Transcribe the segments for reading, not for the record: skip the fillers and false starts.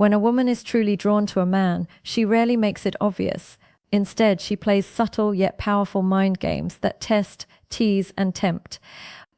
When a woman is truly drawn to a man, she rarely makes it obvious. Instead, she plays subtle yet powerful mind games that test, tease, and tempt.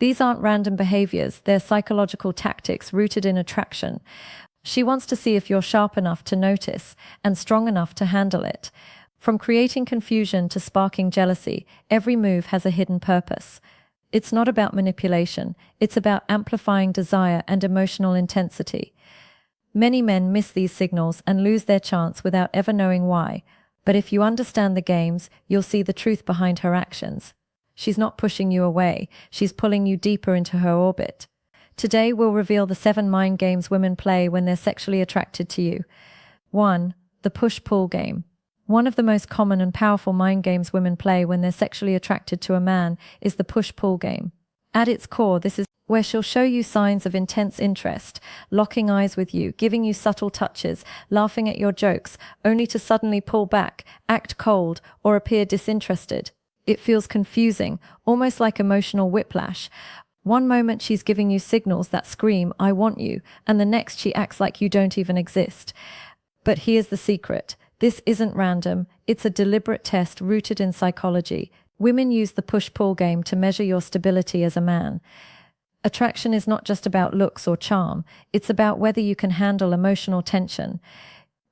These aren't random behaviors, they're psychological tactics rooted in attraction. She wants to see if you're sharp enough to notice and strong enough to handle it. From creating confusion to sparking jealousy, every move has a hidden purpose. It's not about manipulation, it's about amplifying desire and emotional intensity. Many men miss these signals and lose their chance without ever knowing why. But if you understand the games, you'll see the truth behind her actions. She's not pushing you away, she's pulling you deeper into her orbit. Today we'll reveal the 7 mind games women play when they're sexually attracted to you. 1. The push-pull game. One of the most common and powerful mind games women play when they're sexually attracted to a man is the push-pull game. At its core, this is where she'll show you signs of intense interest, locking eyes with you, giving you subtle touches, laughing at your jokes, only to suddenly pull back, act cold, or appear disinterested. It feels confusing, almost like emotional whiplash. One moment she's giving you signals that scream, "I want you," and the next she acts like you don't even exist. But here's the secret. This isn't random, it's a deliberate test rooted in psychology. Women use the push-pull game to measure your stability as a man. Attraction is not just about looks or charm, it's about whether you can handle emotional tension.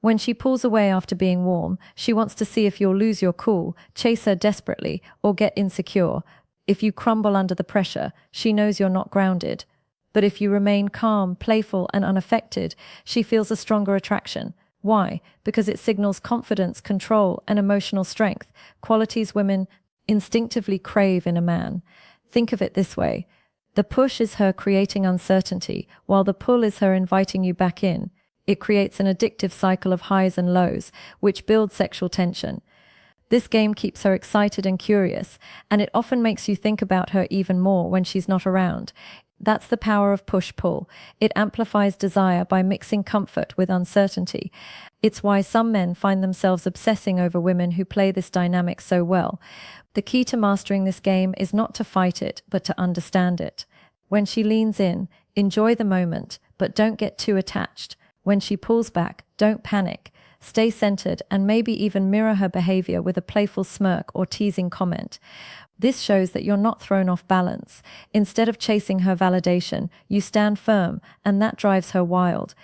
When she pulls away after being warm, she wants to see if you'll lose your cool, chase her desperately, or get insecure. If you crumble under the pressure, she knows you're not grounded. But if you remain calm, playful, and unaffected, she feels a stronger attraction. Why? Because it signals confidence, control, and emotional strength, qualities women instinctively crave in a man. Think of it this way. The push is her creating uncertainty, while the pull is her inviting you back in. It creates an addictive cycle of highs and lows, which builds sexual tension. This game keeps her excited and curious, and it often makes you think about her even more when she's not around. That's the power of push-pull. It amplifies desire by mixing comfort with uncertainty. It's why some men find themselves obsessing over women who play this dynamic so well. The key to mastering this game is not to fight it, but to understand it. When she leans in, enjoy the moment, but don't get too attached. When she pulls back, don't panic. Stay centered and maybe even mirror her behavior with a playful smirk or teasing comment. This shows that you're not thrown off balance. Instead of chasing her validation, you stand firm, and that drives her wild.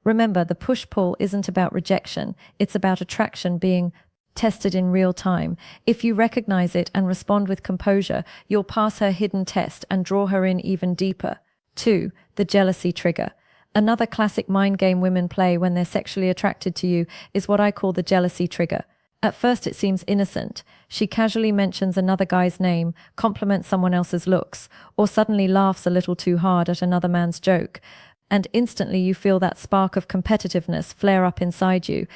Remember, the push-pull isn't about rejection, it's about attraction being tested in real time. If you recognize it and respond with composure, you'll pass her hidden test and draw her in even deeper. 2. The jealousy trigger. Another classic mind game women play when they're sexually attracted to you is what I call the jealousy trigger. At first it seems innocent. She casually mentions another guy's name, compliments someone else's looks, or suddenly laughs a little too hard at another man's joke. And instantly you feel that spark of competitiveness flare up inside you.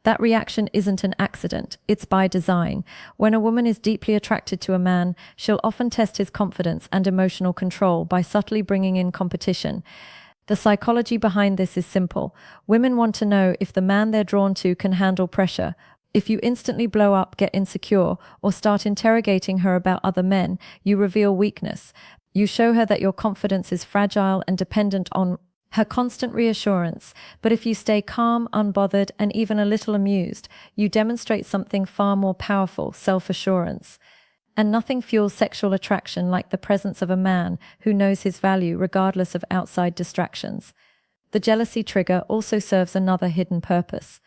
That reaction isn't an accident, it's by design. When a woman is deeply attracted to a man, she'll often test his confidence and emotional control by subtly bringing in competition. The psychology behind this is simple. Women want to know if the man they're drawn to can handle pressure. If you instantly blow up, get insecure, or start interrogating her about other men, you reveal weakness. You show her that your confidence is fragile and dependent on her constant reassurance. But if you stay calm, unbothered, and even a little amused, you demonstrate something far more powerful, self-assurance. And nothing fuels sexual attraction like the presence of a man who knows his value regardless of outside distractions. The jealousy trigger also serves another hidden purpose.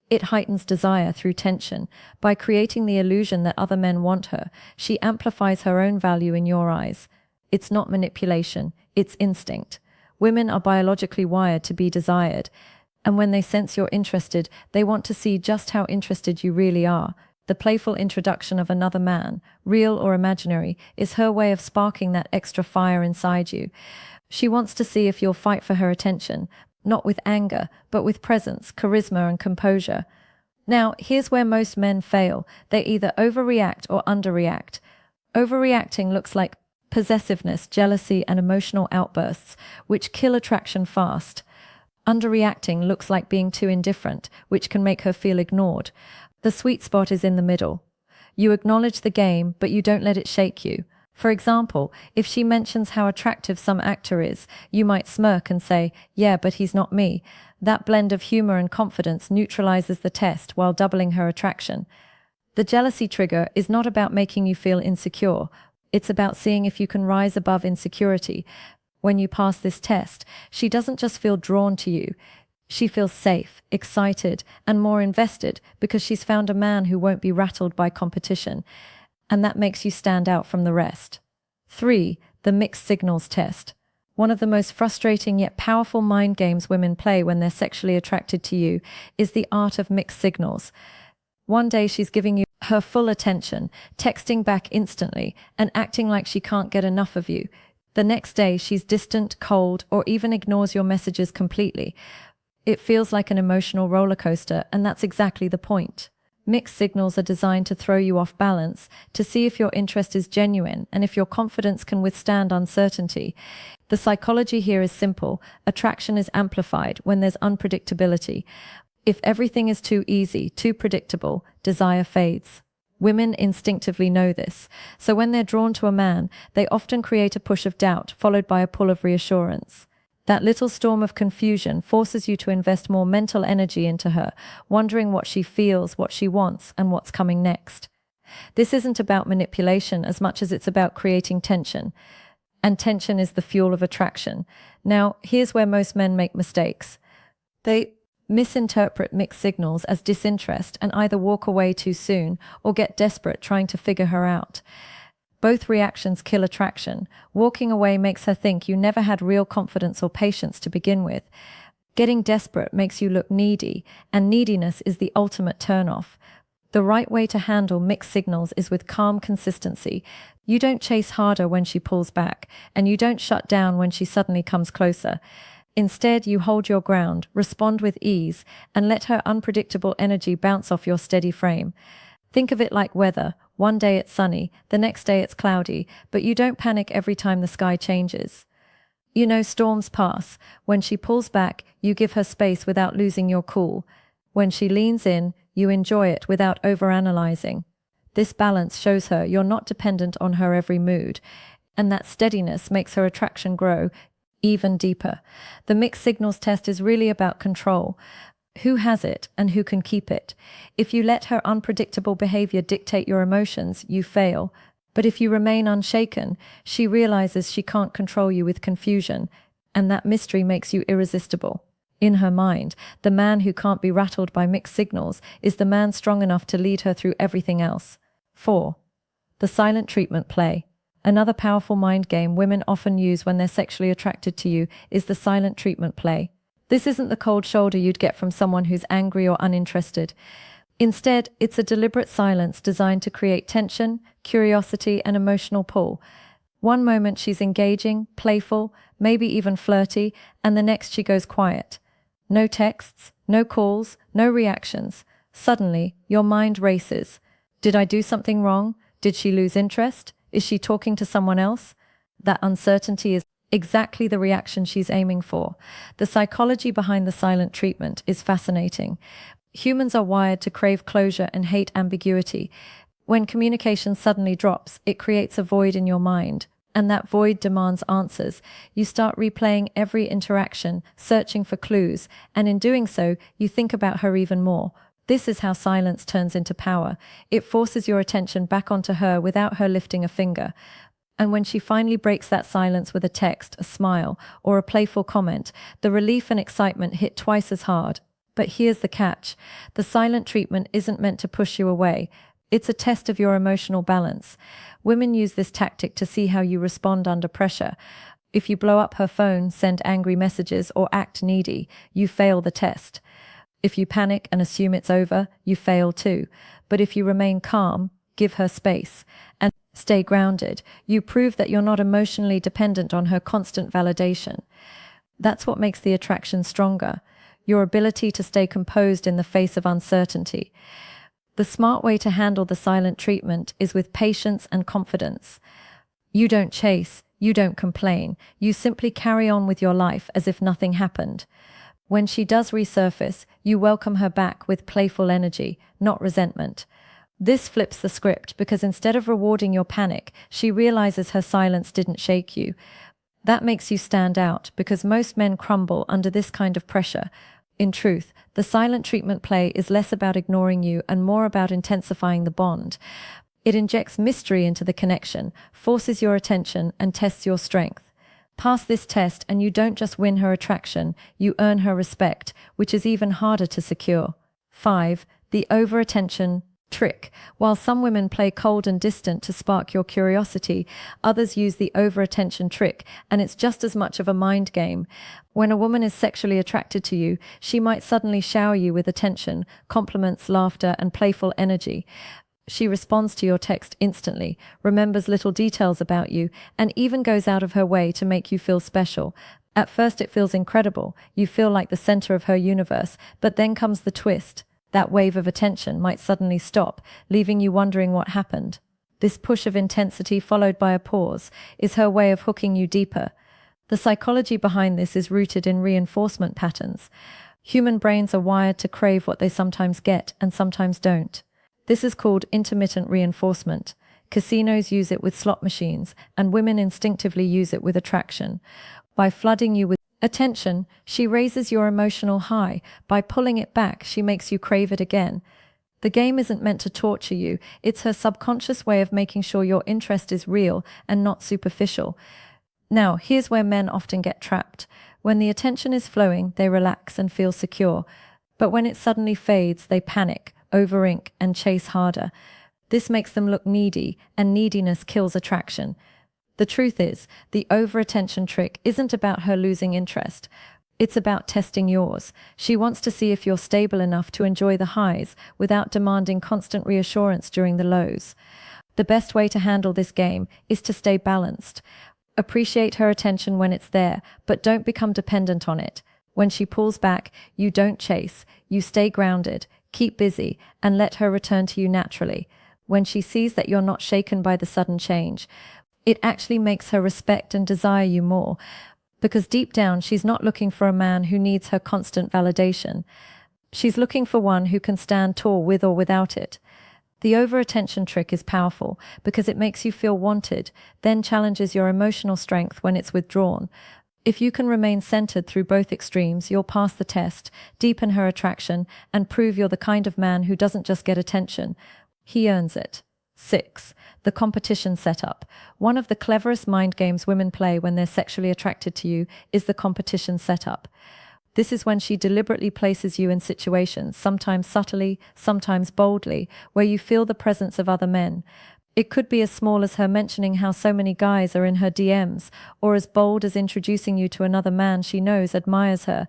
It heightens desire through tension. By creating the illusion that other men want her, she amplifies her own value in your eyes. It's not manipulation, it's instinct. Women are biologically wired to be desired, and when they sense you're interested, they want to see just how interested you really are. The playful introduction of another man, real or imaginary, is her way of sparking that extra fire inside you. She wants to see if you'll fight for her attention, not with anger, but with presence, charisma, and composure. Now, here's where most men fail. They either overreact or underreact. Overreacting looks like possessiveness, jealousy, and emotional outbursts, which kill attraction fast. Underreacting looks like being too indifferent, which can make her feel ignored. The sweet spot is in the middle. You acknowledge the game, but you don't let it shake you. For example, if she mentions how attractive some actor is, you might smirk and say, "Yeah, but he's not me." That blend of humor and confidence neutralizes the test while doubling her attraction. The jealousy trigger is not about making you feel insecure. It's about seeing if you can rise above insecurity. When you pass this test, she doesn't just feel drawn to you. She feels safe, excited, and more invested because she's found a man who won't be rattled by competition. And that makes you stand out from the rest. 3. The mixed signals test. One of the most frustrating yet powerful mind games women play when they're sexually attracted to you is the art of mixed signals. One day she's giving you her full attention, texting back instantly, and acting like she can't get enough of you. The next day she's distant, cold, or even ignores your messages completely. It feels like an emotional roller coaster, and that's exactly the point. Mixed signals are designed to throw you off balance, to see if your interest is genuine and if your confidence can withstand uncertainty. The psychology here is simple. Attraction is amplified when there's unpredictability. If everything is too easy, too predictable, desire fades. Women instinctively know this, so when they're drawn to a man, they often create a push of doubt followed by a pull of reassurance. That little storm of confusion forces you to invest more mental energy into her, wondering what she feels, what she wants, and what's coming next. This isn't about manipulation as much as it's about creating tension. And tension is the fuel of attraction. Now, here's where most men make mistakes. They misinterpret mixed signals as disinterest and either walk away too soon or get desperate trying to figure her out. Both reactions kill attraction. Walking away makes her think you never had real confidence or patience to begin with. Getting desperate makes you look needy, and neediness is the ultimate turnoff. The right way to handle mixed signals is with calm consistency. You don't chase harder when she pulls back, and you don't shut down when she suddenly comes closer. Instead, you hold your ground, respond with ease, and let her unpredictable energy bounce off your steady frame. Think of it like weather. One day it's sunny, the next day it's cloudy, but you don't panic every time the sky changes. You know, storms pass. When she pulls back, you give her space without losing your cool. When she leans in, you enjoy it without overanalyzing. This balance shows her you're not dependent on her every mood, and that steadiness makes her attraction grow even deeper. The mixed signals test is really about control. Who has it and who can keep it? If you let her unpredictable behavior dictate your emotions, you fail. But if you remain unshaken, she realizes she can't control you with confusion, and that mystery makes you irresistible. In her mind, the man who can't be rattled by mixed signals is the man strong enough to lead her through everything else. 4. The silent treatment play. Another powerful mind game women often use when they're sexually attracted to you is the silent treatment play. This isn't the cold shoulder you'd get from someone who's angry or uninterested. Instead, it's a deliberate silence designed to create tension, curiosity, and emotional pull. One moment she's engaging, playful, maybe even flirty, and the next she goes quiet. No texts, no calls, no reactions. Suddenly, your mind races. Did I do something wrong? Did she lose interest? Is she talking to someone else? That uncertainty is exactly the reaction she's aiming for. The psychology behind the silent treatment is fascinating. Humans are wired to crave closure and hate ambiguity. When communication suddenly drops, it creates a void in your mind, and that void demands answers. You start replaying every interaction, searching for clues, and in doing so, you think about her even more. This is how silence turns into power. It forces your attention back onto her without her lifting a finger. And when she finally breaks that silence with a text, a smile, or a playful comment, the relief and excitement hit twice as hard. But here's the catch. The silent treatment isn't meant to push you away. It's a test of your emotional balance. Women use this tactic to see how you respond under pressure. If you blow up her phone, send angry messages, or act needy, you fail the test. If you panic and assume it's over, you fail too. But if you remain calm, give her space, and stay grounded, you prove that you're not emotionally dependent on her constant validation. That's what makes the attraction stronger, your ability to stay composed in the face of uncertainty. The smart way to handle the silent treatment is with patience and confidence. You don't chase, you don't complain, you simply carry on with your life as if nothing happened. When she does resurface, you welcome her back with playful energy, not resentment. This flips the script because instead of rewarding your panic, she realizes her silence didn't shake you. That makes you stand out because most men crumble under this kind of pressure. In truth, the silent treatment play is less about ignoring you and more about intensifying the bond. It injects mystery into the connection, forces your attention, and tests your strength. Pass this test and you don't just win her attraction, you earn her respect, which is even harder to secure. 5. The over-attention trick. While some women play cold and distant to spark your curiosity, others use the over-attention trick, and it's just as much of a mind game. When a woman is sexually attracted to you, she might suddenly shower you with attention, compliments, laughter, and playful energy. She responds to your text instantly, remembers little details about you, and even goes out of her way to make you feel special. At first it feels incredible, you feel like the center of her universe, but then comes the twist. That wave of attention might suddenly stop, leaving you wondering what happened. This push of intensity followed by a pause is her way of hooking you deeper. The psychology behind this is rooted in reinforcement patterns. Human brains are wired to crave what they sometimes get and sometimes don't. This is called intermittent reinforcement. Casinos use it with slot machines, and women instinctively use it with attraction. By flooding you with attention, she raises your emotional high. By pulling it back, she makes you crave it again. The game isn't meant to torture you. It's her subconscious way of making sure your interest is real and not superficial. Now, here's where men often get trapped. When the attention is flowing, they relax and feel secure. But when it suddenly fades, they panic, overink, and chase harder. This makes them look needy, and neediness kills attraction. The truth is, the over-attention trick isn't about her losing interest. It's about testing yours. She wants to see if you're stable enough to enjoy the highs without demanding constant reassurance during the lows. The best way to handle this game is to stay balanced. Appreciate her attention when it's there, but don't become dependent on it. When she pulls back, you don't chase. You stay grounded, keep busy, and let her return to you naturally. When she sees that you're not shaken by the sudden change, it actually makes her respect and desire you more, because deep down she's not looking for a man who needs her constant validation. She's looking for one who can stand tall with or without it. The over-attention trick is powerful because it makes you feel wanted, then challenges your emotional strength when it's withdrawn. If you can remain centered through both extremes, you'll pass the test, deepen her attraction, and prove you're the kind of man who doesn't just get attention. He earns it. 6. The competition setup. One of the cleverest mind games women play when they're sexually attracted to you is the competition setup. This is when she deliberately places you in situations, sometimes subtly, sometimes boldly, where you feel the presence of other men. It could be as small as her mentioning how so many guys are in her DMs, or as bold as introducing you to another man she knows admires her.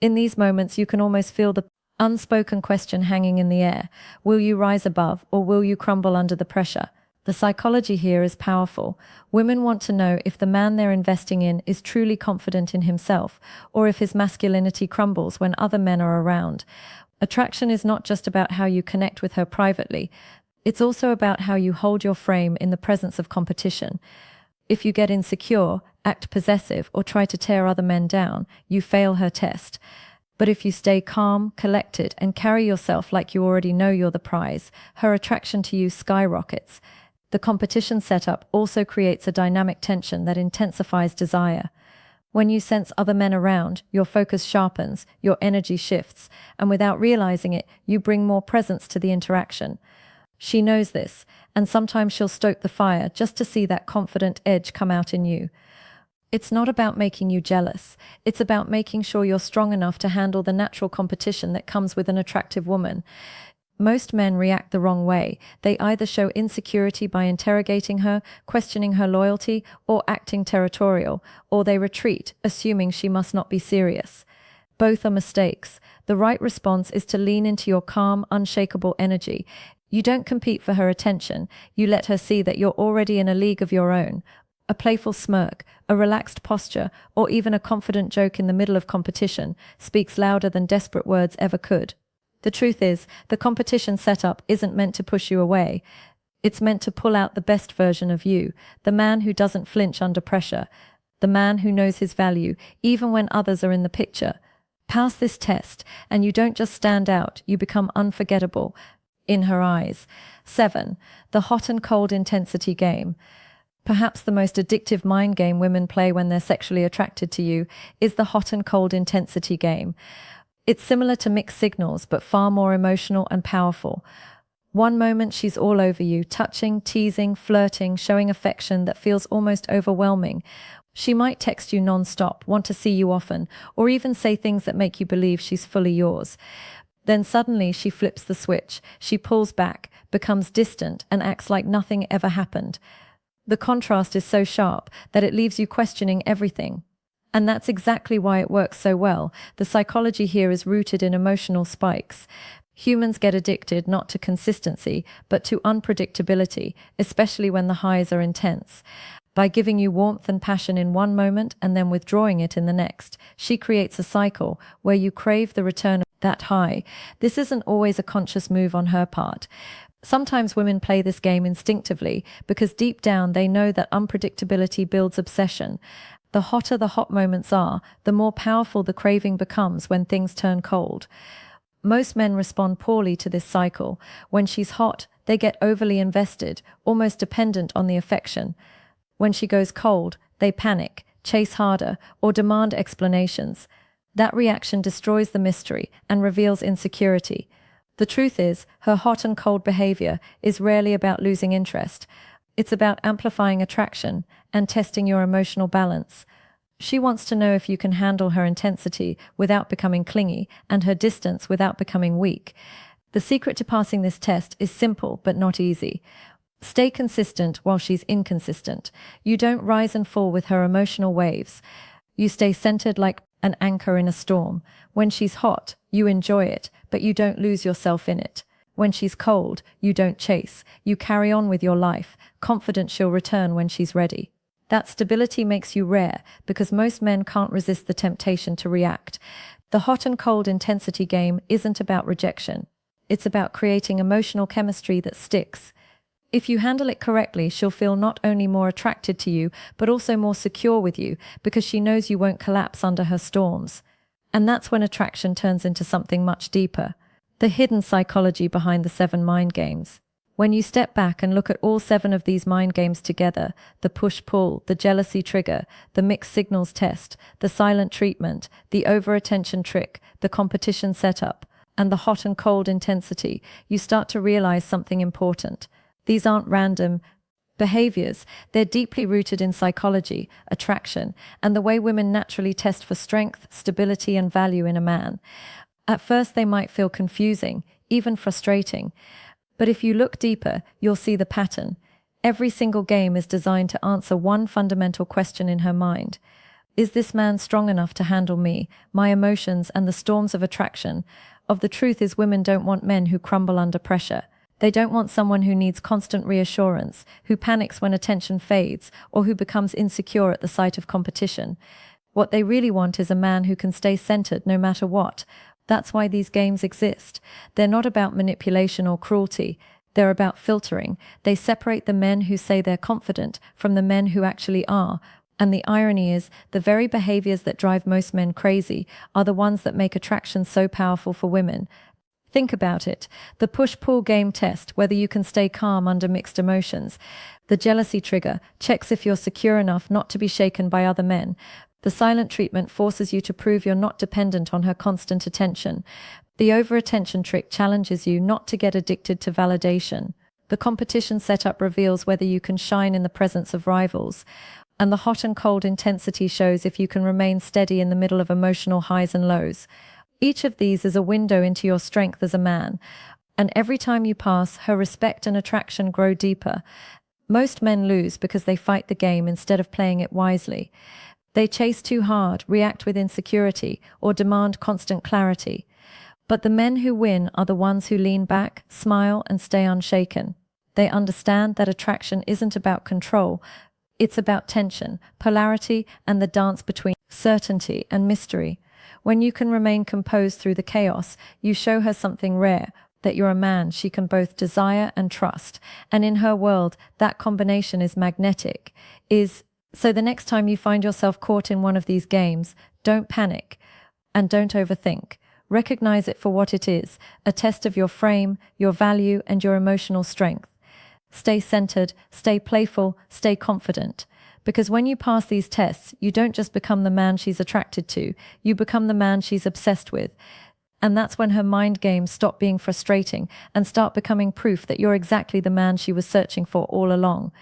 In these moments, you can almost feel the unspoken question hanging in the air. Will you rise above, or will you crumble under the pressure? The psychology here is powerful. Women want to know if the man they're investing in is truly confident in himself, or if his masculinity crumbles when other men are around. Attraction is not just about how you connect with her privately. It's also about how you hold your frame in the presence of competition. If you get insecure, act possessive, or try to tear other men down, you fail her test. But if you stay calm, collected, and carry yourself like you already know you're the prize, her attraction to you skyrockets. The competition setup also creates a dynamic tension that intensifies desire. When you sense other men around, your focus sharpens, your energy shifts, and without realizing it, you bring more presence to the interaction. She knows this, and sometimes she'll stoke the fire just to see that confident edge come out in you. It's not about making you jealous. It's about making sure you're strong enough to handle the natural competition that comes with an attractive woman. Most men react the wrong way. They either show insecurity by interrogating her, questioning her loyalty, or acting territorial, or they retreat, assuming she must not be serious. Both are mistakes. The right response is to lean into your calm, unshakable energy. You don't compete for her attention. You let her see that you're already in a league of your own. A playful smirk, a relaxed posture, or even a confident joke in the middle of competition speaks louder than desperate words ever could. The truth is, the competition setup isn't meant to push you away. It's meant to pull out the best version of you, the man who doesn't flinch under pressure, the man who knows his value, even when others are in the picture. Pass this test, and you don't just stand out, you become unforgettable. in her eyes. 7. The hot and cold intensity game. Perhaps the most addictive mind game women play when they're sexually attracted to you is the hot and cold intensity game. It's similar to mixed signals, but far more emotional and powerful. One moment she's all over you, touching, teasing, flirting, showing affection that feels almost overwhelming. She might text you non-stop, want to see you often, or even say things that make you believe she's fully yours. Then suddenly she flips the switch. She pulls back, becomes distant, and acts like nothing ever happened. The contrast is so sharp that it leaves you questioning everything. And that's exactly why it works so well. The psychology here is rooted in emotional spikes. Humans get addicted not to consistency, but to unpredictability, especially when the highs are intense. By giving you warmth and passion in one moment and then withdrawing it in the next, she creates a cycle where you crave the return of that high. This isn't always a conscious move on her part. Sometimes women play this game instinctively because deep down they know that unpredictability builds obsession. The hotter the hot moments are, the more powerful the craving becomes when things turn cold. Most men respond poorly to this cycle. When she's hot, they get overly invested, almost dependent on the affection. When she goes cold, they panic, chase harder, or demand explanations. That reaction destroys the mystery and reveals insecurity. The truth is, her hot and cold behavior is rarely about losing interest. It's about amplifying attraction and testing your emotional balance. She wants to know if you can handle her intensity without becoming clingy and her distance without becoming weak. The secret to passing this test is simple but not easy. Stay consistent while she's inconsistent. You don't rise and fall with her emotional waves. You stay centered like an anchor in a storm. When she's hot, you enjoy it, but you don't lose yourself in it. When she's cold, you don't chase. You carry on with your life, confident she'll return when she's ready. That stability makes you rare because most men can't resist the temptation to react. The hot and cold intensity game isn't about rejection. It's about creating emotional chemistry that sticks. If you handle it correctly, she'll feel not only more attracted to you, but also more secure with you because she knows you won't collapse under her storms. And that's when attraction turns into something much deeper. The hidden psychology behind the 7 mind games. When you step back and look at all 7 of these mind games together, the push-pull, the jealousy trigger, the mixed signals test, the silent treatment, the over-attention trick, the competition setup, and the hot and cold intensity, you start to realize something important. These aren't random behaviors. They're deeply rooted in psychology, attraction, and the way women naturally test for strength, stability, and value in a man. At first, they might feel confusing, even frustrating. But if you look deeper, you'll see the pattern. Every single game is designed to answer one fundamental question in her mind. Is this man strong enough to handle me, my emotions, and the storms of attraction? The truth is, women don't want men who crumble under pressure. They don't want someone who needs constant reassurance, who panics when attention fades, or who becomes insecure at the sight of competition. What they really want is a man who can stay centered no matter what. That's why these games exist. They're not about manipulation or cruelty. They're about filtering. They separate the men who say they're confident from the men who actually are. And the irony is, the very behaviors that drive most men crazy are the ones that make attraction so powerful for women. Think about it. The push-pull game test, whether you can stay calm under mixed emotions. The jealousy trigger checks if you're secure enough not to be shaken by other men. The silent treatment forces you to prove you're not dependent on her constant attention. The over-attention trick challenges you not to get addicted to validation. The competition setup reveals whether you can shine in the presence of rivals. And the hot and cold intensity shows if you can remain steady in the middle of emotional highs and lows. Each of these is a window into your strength as a man. And every time you pass, her respect and attraction grow deeper. Most men lose because they fight the game instead of playing it wisely. They chase too hard, react with insecurity, or demand constant clarity. But the men who win are the ones who lean back, smile, and stay unshaken. They understand that attraction isn't about control. It's about tension, polarity, and the dance between certainty and mystery. When you can remain composed through the chaos, you show her something rare, that you're a man she can both desire and trust. And in her world, that combination is magnetic. So the next time you find yourself caught in one of these games, don't panic and don't overthink. Recognize it for what it is, a test of your frame, your value, and your emotional strength. Stay centered, stay playful, stay confident. Because when you pass these tests, you don't just become the man she's attracted to, you become the man she's obsessed with. And that's when her mind games stop being frustrating and start becoming proof that you're exactly the man she was searching for all along.